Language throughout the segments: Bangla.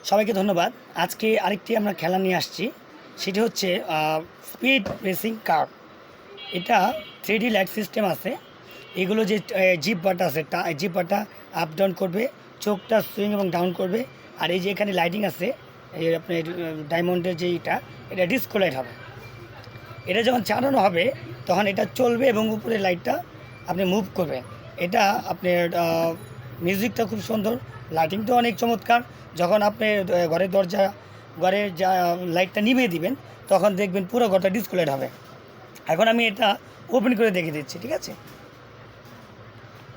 সবাইকে ধন্যবাদ। আজকে আরেকটি আমরা খেলা নিয়ে আসছি, সেটি হচ্ছে স্পিড রেসিং কার। এটা 3D লাইট সিস্টেম আছে। এগুলো যে জিপ বাটা আছে, জিপ বাটা আপ ডাউন করবে, চোখটা সুইং এবং ডাউন করবে। আর এই যে এখানে লাইটিং আছে, এই আপনার ডায়মন্ডের যে এটা ডিসকো লাইট হবে। এটা যখন চালানো হবে তখন এটা চলবে এবং উপরে লাইটটা আপনি মুভ করবে। এটা আপনার মিউজিকটা খুব সুন্দর, লাইটিংটাও অনেক চমৎকার। যখন আপনি ঘরের দরজা ঘরের যা লাইটটা নিভিয়ে দিবেন তখন দেখবেন পুরো ঘরটা ডিসকো লাইট হবে। এখন আমি এটা ওপেন করে দেখে দিচ্ছি, ঠিক আছে?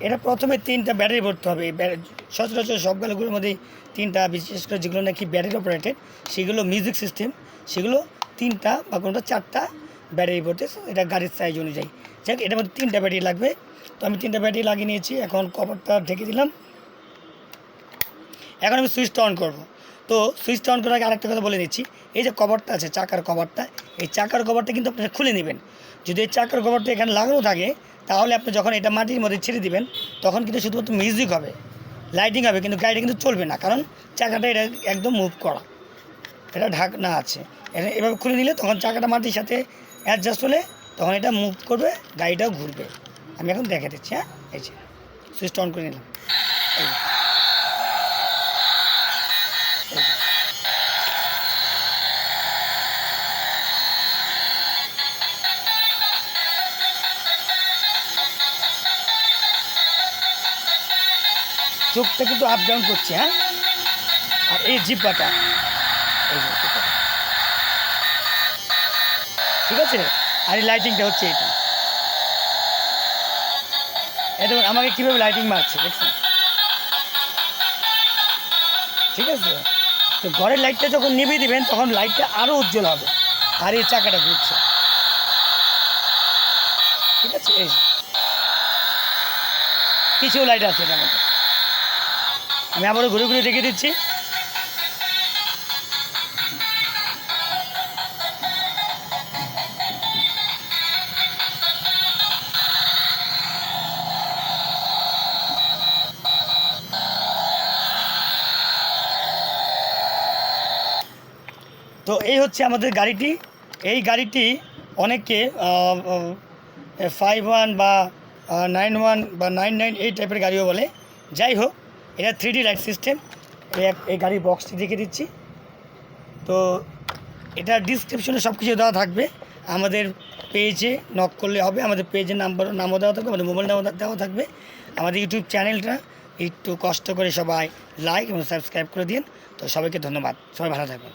এটা প্রথমে 3টা ব্যাটারি ভরতে হবে। সচরাচর সবগুলোর মধ্যেই 3টা, বিশেষ করে যেগুলো নাকি ব্যাটারি অপারেটেড সেগুলো মিউজিক সিস্টেম, সেগুলো 3টা বা কোনোটা 4টা ব্যাটারি ভরতে, এটা গাড়ির সাইজ অনুযায়ী। যাক, এটার মধ্যে 3টা ব্যাটারি লাগবে। তো আমি 3টা ব্যাটারি লাগিয়ে নিয়েছি। এখন কভারটা ঢেকে দিলাম। এখন আমি সুইচটা অন করব। তো সুইচটা অন করার আগে আরেকটা কথা বলে দিচ্ছি, এই যে কভারটা আছে, চাকার কভারটা, এই চাকার কভারটা কিন্তু আপনারা খুলে নেবেন। যদি এই চাকার কভারটা এখানে লাগানো থাকে তাহলে আপনি যখন এটা মাটির মধ্যে ছেড়ে দিবেন তখন কিন্তু শুধুমাত্র মিউজিক হবে, লাইটিং হবে, কিন্তু গাড়িটা কিন্তু চলবে না, কারণ চাকাটা এটা একদম মুভ করা, এটা ঢাকনা আছে। এভাবে খুলে নিলে তখন চাকাটা মাটির সাথে অ্যাডজাস্ট হলে তখন এটা মুভ করবে, গাড়িটাও ঘুরবে। আমি এখন দেখে দিচ্ছি। হ্যাঁ, এই যে সুইচটা অন করে নিলাম। এই যে, এই যে। চোখটা কিন্তু আপ ডাউন করছে। হ্যাঁ, আর এই জিব্বাটা, এই যে জিব্বাটা, ঠিক আছে? আর এই লাইটিংটা হচ্ছে এটা। এটা আমাকে কীভাবে লাইটিং মারছে দেখছেন, ঠিক আছে? তো ঘরের লাইটটা যখন নিভিয়ে দিবেন তখন লাইটটা আরও উজ্জ্বল হবে। আর এই চাকাটা ঘুরছে, ঠিক আছে? এই যে পিছেও লাইট আছে এটার মধ্যে। আমি আবারও ঘুরে ঘুরে দেখে দিচ্ছি। তো এই হচ্ছে আমাদের গাড়িটি। এই গাড়িটি অনেকে 5-1 বা 9-1 বা 9-9 এই টাইপের গাড়িও বলে। যাই হোক, এটা 3D লাইট সিস্টেম। এই গাড়ির বক্সটি দেখে দিচ্ছি। তো এটা ডিসক্রিপশনে সব কিছু দেওয়া থাকবে। আমাদের পেজে নক করলে হবে, আমাদের পেজের নামও দেওয়া থাকবে, আমাদের মোবাইল নাম্বার দেওয়া থাকবে। আমাদের ইউটিউব চ্যানেলটা একটু কষ্ট করে সবাই লাইক এবং সাবস্ক্রাইব করে দিন। তো সবাইকে ধন্যবাদ, সবাই ভালো থাকবেন।